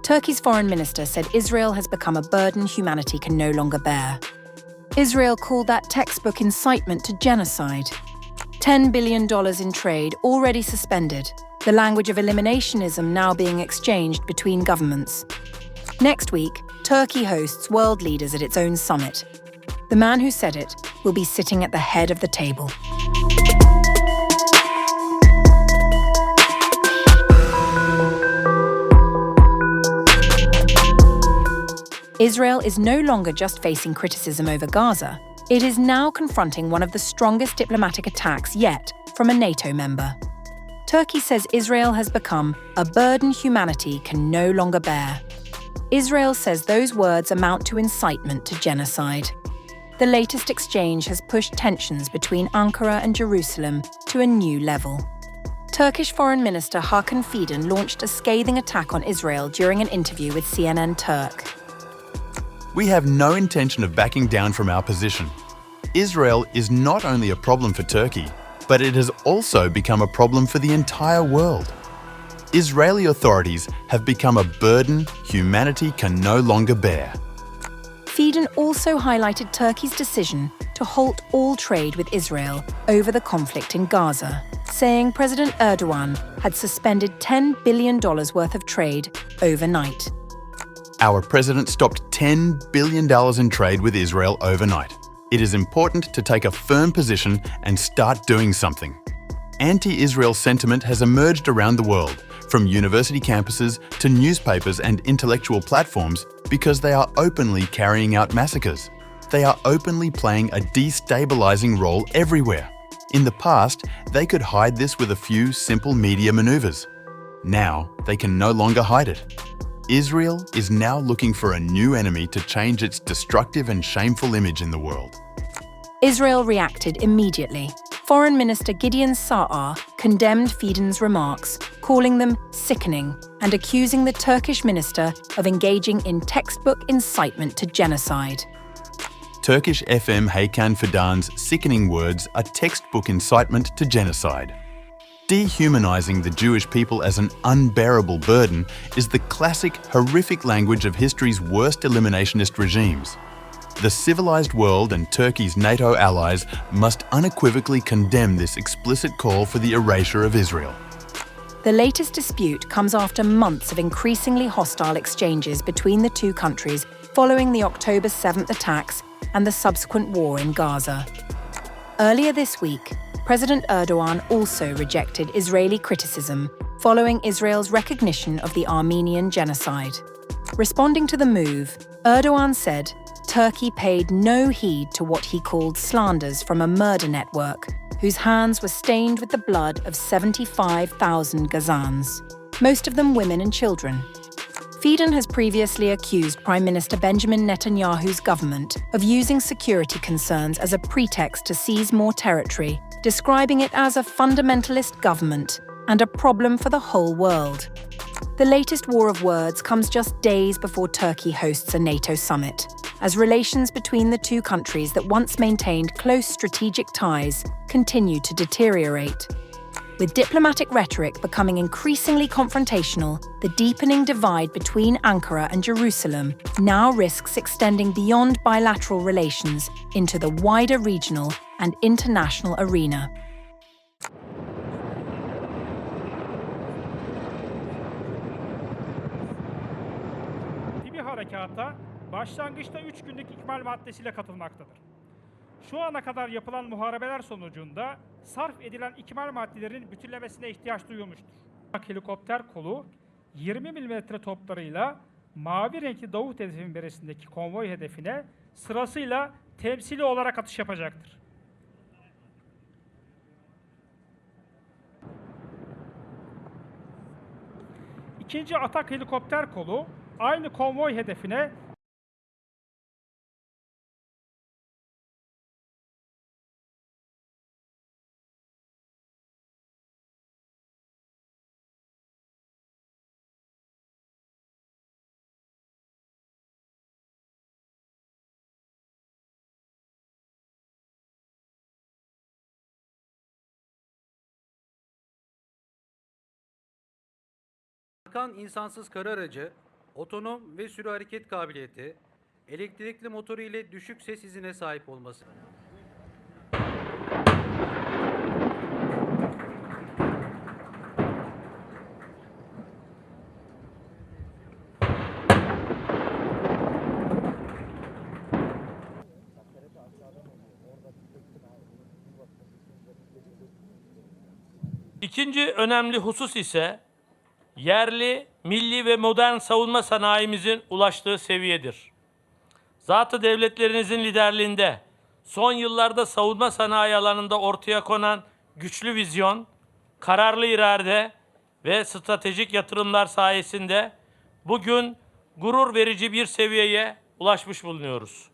Turkey's foreign minister said Israel has become a burden humanity can no longer bear. Israel called that textbook incitement to genocide. $10 billion in trade already suspended, the language of eliminationism now being exchanged between governments. Next week, Turkey hosts world leaders at its own summit. The man who said it will be sitting at the head of the table. Israel is no longer just facing criticism over Gaza. It is now confronting one of the strongest diplomatic attacks yet from a NATO member. Turkey says Israel has become a burden humanity can no longer bear. Israel says those words amount to incitement to genocide. The latest exchange has pushed tensions between Ankara and Jerusalem to a new level. Turkish Foreign Minister Hakan Fidan launched a scathing attack on Israel during an interview with CNN Turk. We have no intention of backing down from our position. Israel is not only a problem for Turkey, but it has also become a problem for the entire world. Israeli authorities have become a burden humanity can no longer bear. Fidan also highlighted Turkey's decision to halt all trade with Israel over the conflict in Gaza, saying President Erdogan had suspended $10 billion worth of trade overnight. Our president stopped $10 billion in trade with Israel overnight. It is important to take a firm position and start doing something. Anti-Israel sentiment has emerged around the world, from university campuses to newspapers and intellectual platforms, because they are openly carrying out massacres. They are openly playing a destabilizing role everywhere. In the past, they could hide this with a few simple media maneuvers. Now, they can no longer hide it. Israel is now looking for a new enemy to change its destructive and shameful image in the world. Israel reacted immediately. Foreign Minister Gideon Sa'ar condemned Fidan's remarks, calling them sickening and accusing the Turkish minister of engaging in textbook incitement to genocide. Turkish FM Hakan Fidan's sickening words are textbook incitement to genocide. Dehumanizing the Jewish people as an unbearable burden is the classic, horrific language of history's worst eliminationist regimes. The civilized world and Turkey's NATO allies must unequivocally condemn this explicit call for the erasure of Israel. The latest dispute comes after months of increasingly hostile exchanges between the two countries following the October 7th attacks and the subsequent war in Gaza. Earlier this week, President Erdogan also rejected Israeli criticism following Israel's recognition of the Armenian genocide. Responding to the move, Erdogan said Turkey paid no heed to what he called slanders from a murder network whose hands were stained with the blood of 75,000 Gazans, most of them women and children. Fidan has previously accused Prime Minister Benjamin Netanyahu's government of using security concerns as a pretext to seize more territory, describing it as a fundamentalist government and a problem for the whole world. The latest war of words comes just days before Turkey hosts a NATO summit, as relations between the two countries that once maintained close strategic ties continue to deteriorate. With diplomatic rhetoric becoming increasingly confrontational, the deepening divide between Ankara and Jerusalem now risks extending beyond bilateral relations into the wider regional and international arena. Tibi harekata başlangıçta 3 günlük ikmal maddesiyle katılmaktadır. Şu ana kadar yapılan muharebeler sonucunda sarf edilen ikmal maddelerin bütünlemesine ihtiyaç duyulmuştur. Helikopter kolu 20 mm toplarıyla mavi renkli Davut hedefin beresindeki konvoy hedefine sırasıyla temsili olarak atış yapacaktır. İkinci atak helikopter kolu aynı konvoy hedefine Hakan insansız kara aracı otonom ve sürü hareket kabiliyeti, elektrikli motoru ile düşük ses hızına sahip olması. İkinci önemli husus ise yerli, milli ve modern savunma sanayimizin ulaştığı seviyedir. Zatı devletlerinizin liderliğinde son yıllarda savunma sanayi alanında ortaya konan güçlü vizyon, kararlı irade ve stratejik yatırımlar sayesinde bugün gurur verici bir seviyeye ulaşmış bulunuyoruz.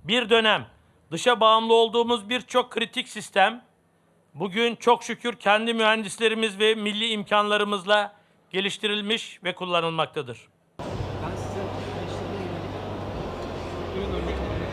Bir dönem dışa bağımlı olduğumuz birçok kritik sistem, bugün çok şükür kendi mühendislerimiz ve milli imkanlarımızla geliştirilmiş ve kullanılmaktadır. Ben size gençliğine yönelik ürün örneklerini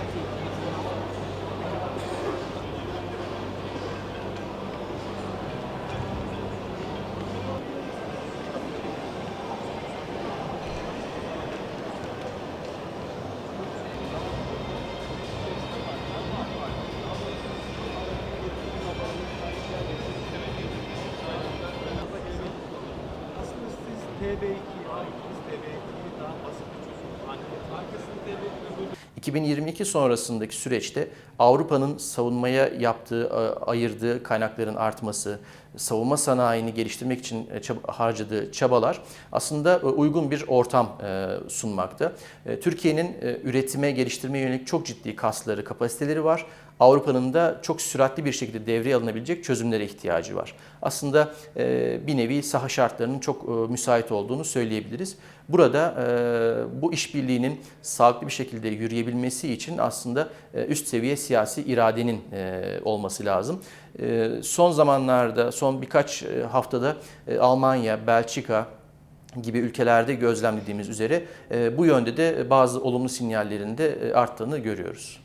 aslında siz TB2, biz TB2'yi daha basit bir çözüm arkasında TB2 2022 sonrasındaki süreçte Avrupa'nın savunmaya yaptığı, ayırdığı kaynakların artması, savunma sanayini geliştirmek için harcadığı çabalar aslında uygun bir ortam sunmakta. Türkiye'nin üretime, geliştirmeye yönelik çok ciddi kasları, kapasiteleri var. Avrupa'nın da çok süratli bir şekilde devreye alınabilecek çözümlere ihtiyacı var. Aslında bir nevi saha şartlarının çok müsait olduğunu söyleyebiliriz. Burada bu işbirliğinin sağlıklı bir şekilde yürüyebilmesi için aslında üst seviye siyasi iradenin olması lazım. Son zamanlarda, son birkaç haftada Almanya, Belçika gibi ülkelerde gözlemlediğimiz üzere bu yönde de bazı olumlu sinyallerin de arttığını görüyoruz.